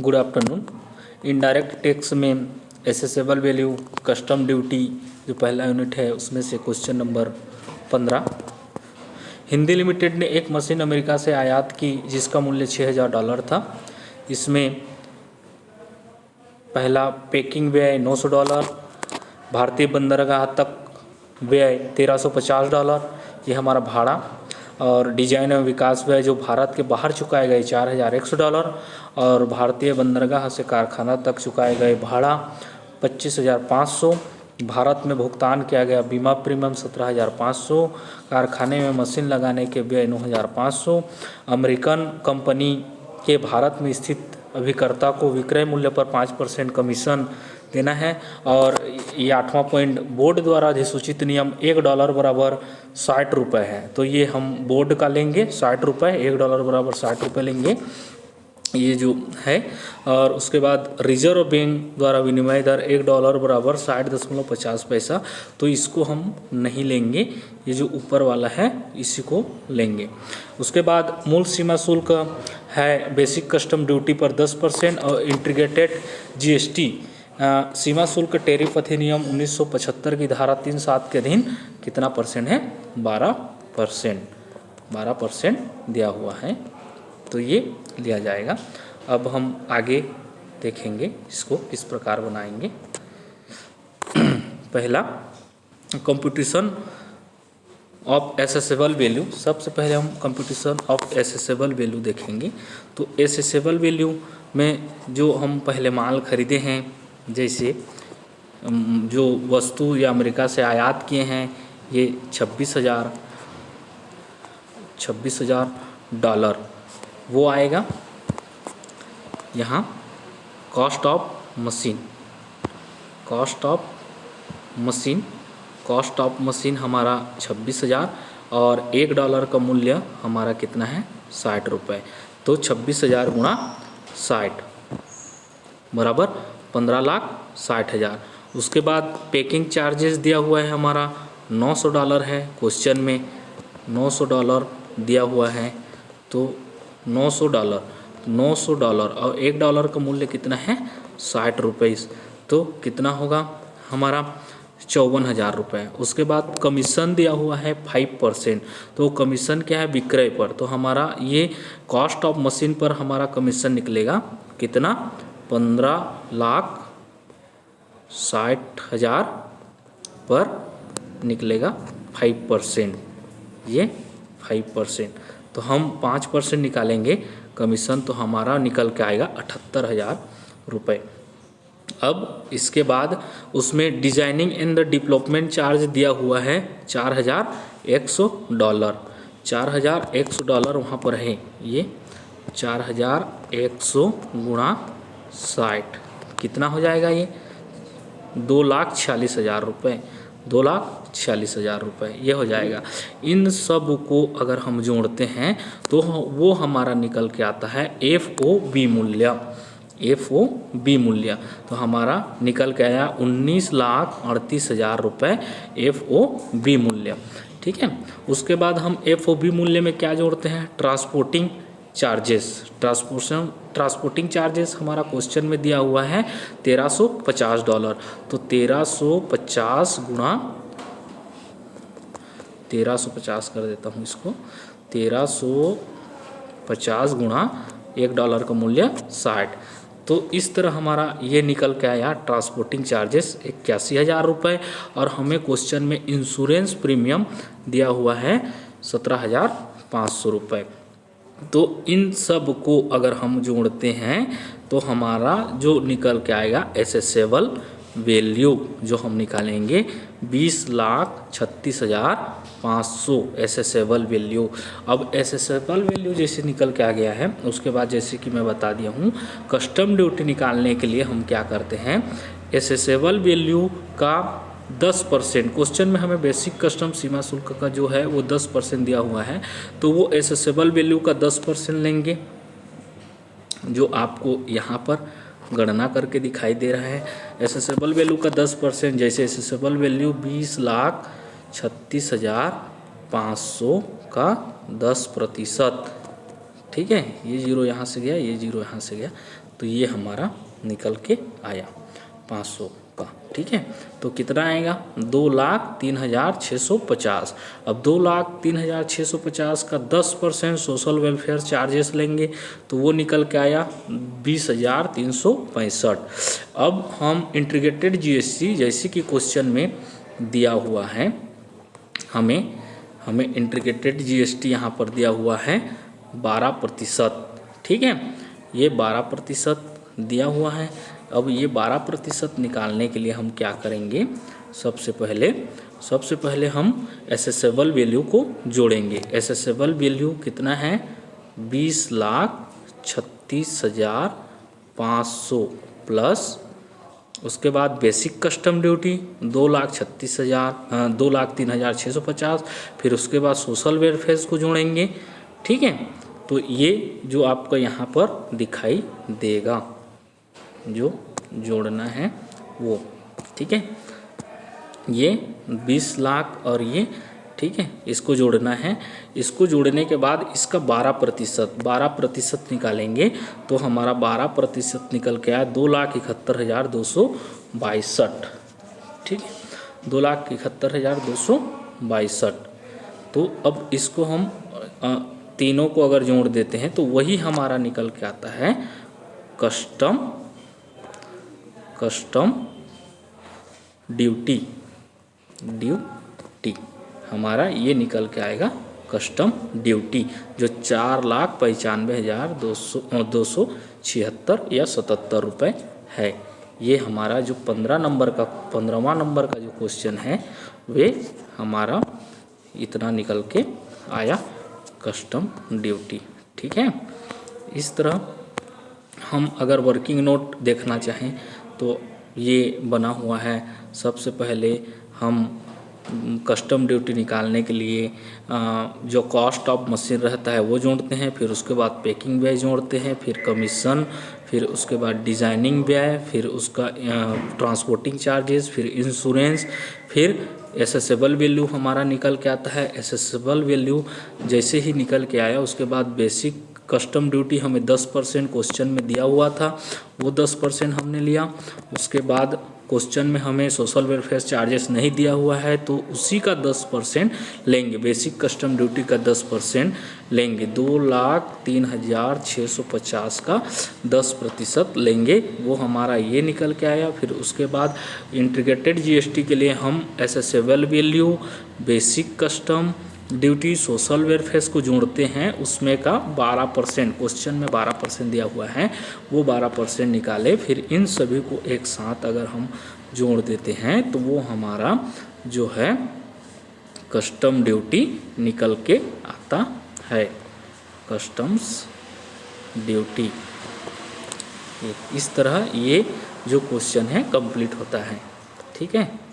Good afternoon. Indirect tax में assessable value, custom duty जो पहला यूनिट है उसमें से क्वेश्चन नंबर 15। हिंदी लिमिटेड ने एक मशीन अमेरिका से आयात की जिसका मूल्य $6000 था। इसमें पहला पैकिंग व्यय $900, भारतीय बंदरगाह तक व्यय $1350, ये हमारा भाड़ा, और डिजाइन एवं विकास व्यय जो भारत के बाहर चुकाए गए $4100, और भारतीय बंदरगाह से कारखाना तक चुकाए गए भाड़ा $25,500, भारत में भुगतान किया गया बीमा प्रीमियम $17,500, कारखाने में मशीन लगाने के व्यय $9,500, अमेरिकन कंपनी के भारत में स्थित अभिकर्ता को विक्रय मूल्य पर 5% कमीशन देना है। और ये 8वां पॉइंट, बोर्ड द्वारा अधिसूचित नियम $1 बराबर ₹60 है, तो ये हम बोर्ड का लेंगे ₹60, $1 बराबर ₹60 लेंगे, ये जो है। और उसके बाद रिजर्व बैंक द्वारा विनिमय दर $1 बराबर 60.50 पैसा, तो इसको हम नहीं लेंगे, ये जो ऊपर वाला है इसी को लेंगे। उसके बाद मूल सीमा शुल्क है बेसिक कस्टम ड्यूटी पर 10% और इंटीग्रेटेड जीएसटी सीमा शुल्क टैरिफ अधिनियम 1975 की धारा 3(7) के अधीन कितना परसेंट है? 12% दिया हुआ है, तो ये लिया जाएगा। अब हम आगे देखेंगे इसको किस प्रकार बनाएंगे। पहला, कंप्यूटेशन ऑफ एसेसेबल वैल्यू। सबसे पहले हम कंप्यूटेशन ऑफ एसेसेबल वैल्यू देखेंगे। तो एसेसेबल वैल्यू में जो हम पहले माल खरीदे हैं, जैसे जो वस्तु या अमेरिका से आयात किए हैं, ये $26,000 वो आएगा। यहाँ कॉस्ट ऑफ मशीन हमारा 26,000 और $1 का मूल्य हमारा कितना है? ₹60। तो 26,000 गुणा 60 बराबर 15,60,000। उसके बाद पैकिंग चार्जेस दिया हुआ है हमारा $900 है, क्वेश्चन में $900 दिया हुआ है, तो $900 और $1 का मूल्य कितना है? ₹60, तो कितना होगा हमारा? ₹54,000। उसके बाद कमीशन दिया हुआ है 5%, तो कमीशन क्या है? विक्रय पर, तो हमारा ये कॉस्ट ऑफ मशीन पर हमारा कमीशन निकलेगा कितना? 15,60,000 पर निकलेगा 5%, ये 5%, तो हम 5% निकालेंगे कमीशन, तो हमारा निकल के आएगा ₹78,000। अब इसके बाद उसमें designing and the development charge दिया हुआ है $4,100, $4,100 वहाँ पर है। ये 4,100 गुणा 60 कितना हो जाएगा? ये $2,46,000, $2,46,000 ये हो जाएगा। इन सब को अगर हम जोड़ते हैं तो वो हमारा निकल के आता है FOB मूल्य, तो हमारा निकल के आया $19,38,000 FOB मूल्य। ठीक है। उसके बाद हम FOB मूल्य में क्या जोड़ते हैं? ट्रांसपोर्टिंग चार्जेस हमारा क्वेश्चन में दिया हुआ है $1,350, तो 1,350 गुणा 1,350 कर देता हूँ इसको, 1,350 गुणा $1 का मूल्य 60, तो इस तरह हमारा ये निकल के आया ट्रांसपोर्टिंग चार्जेस $81,000। और हमें क्वेश्चन में इंश्योरेंस प्रीमियम दिया हुआ है $17,500। तो इन सब को अगर हम जोड़ते हैं तो हमारा जो निकल के आएगा एसेसेबल वैल्यू जो हम निकालेंगे 20,36,500 एसेसेबल वैल्यू। अब एसेसेबल वैल्यू जैसे निकल के आ गया है, उसके बाद जैसे कि मैं बता दिया हूँ, कस्टम ड्यूटी निकालने के लिए हम क्या करते हैं? एसेसेबल वैल्यू का 10%, क्वेश्चन में हमें बेसिक कस्टम सीमा शुल्क का जो है वो 10% दिया हुआ है, तो वो एसेसेबल वैल्यू का 10% लेंगे, जो आपको यहाँ पर गणना करके दिखाई दे रहा है। एसेसेबल वैल्यू का 10%, जैसे एसेसेबल वैल्यू 20,36,500 का 10%, ठीक है। ये जीरो यहाँ से गया, ये जीरो यहाँ से गया, तो ये हमारा निकल के आया 500 का। ठीक है, तो कितना आएगा 2,03,650। अब 2,03,650 का 10% सोशल वेलफेयर चार्जेस लेंगे तो वो निकल के आया 20,365। अब हम इंटीग्रेटेड जीएसटी जैसे कि क्वेश्चन में दिया हुआ है, हमें इंटीग्रेटेड जीएसटी यहाँ पर दिया हुआ है 12%। ठीक है, ये 12% दिया हुआ है। अब ये 12% निकालने के लिए हम क्या करेंगे, सबसे पहले हम एसेसेबल वैल्यू को जोड़ेंगे। एसेसेबल वैल्यू कितना है 20,36,500 प्लस उसके बाद बेसिक कस्टम ड्यूटी 2,03,650, फिर उसके बाद सोशल वेलफेयर को जोड़ेंगे। ठीक है, तो ये जो आपको यहाँ पर दिखाई देगा जो जोड़ना है वो। ठीक है, ये 20 लाख और ये, ठीक है, इसको जोड़ना है। इसको जोड़ने के बाद इसका 12% निकालेंगे तो हमारा 12% निकल के आया 2,71,262। ठीक है, 2,71,262। तो अब इसको हम तीनों को अगर जोड़ देते हैं तो वही हमारा निकल के आता है कस्टम ड्यूटी हमारा ये निकल के आएगा कस्टम ड्यूटी, जो 4,95,276 या 77 रुपये है। ये हमारा जो 15वां नंबर का जो क्वेश्चन है वे हमारा इतना निकल के आया कस्टम ड्यूटी। ठीक है, इस तरह हम अगर वर्किंग नोट देखना चाहें तो ये बना हुआ है। सबसे पहले हम कस्टम ड्यूटी निकालने के लिए जो कॉस्ट ऑफ मशीन रहता है वो जोड़ते हैं, फिर उसके बाद पैकिंग व्यय जोड़ते हैं, फिर कमीशन, फिर उसके बाद डिज़ाइनिंग व्यय, फिर उसका ट्रांसपोर्टिंग चार्जेस, फिर इंश्योरेंस, फिर एसेसेबल वैल्यू हमारा निकल के आता है। एसेसेबल वैल्यू जैसे ही निकल के आया उसके बाद बेसिक कस्टम ड्यूटी हमें 10% क्वेश्चन में दिया हुआ था, वो 10% हमने लिया। उसके बाद क्वेश्चन में हमें सोशल वेलफेयर चार्जेस नहीं दिया हुआ है तो उसी का 10% लेंगे, बेसिक कस्टम ड्यूटी का 10% लेंगे। 2,03,650 का 10% लेंगे, वो हमारा ये निकल के आया। फिर उसके बाद इंटीग्रेटेड जीएसटी के लिए हम assessable value, basic custom duty, social welfare को जोड़ते हैं, उसमें का 12%, क्वेश्चन में 12% दिया हुआ है, वो 12% निकाले। फिर इन सभी को एक साथ अगर हम जोड़ देते हैं तो वो हमारा जो है कस्टम ड्यूटी निकल के आता है, कस्टम्स ड्यूटी। इस तरह ये जो क्वेश्चन है कंप्लीट होता है। ठीक है।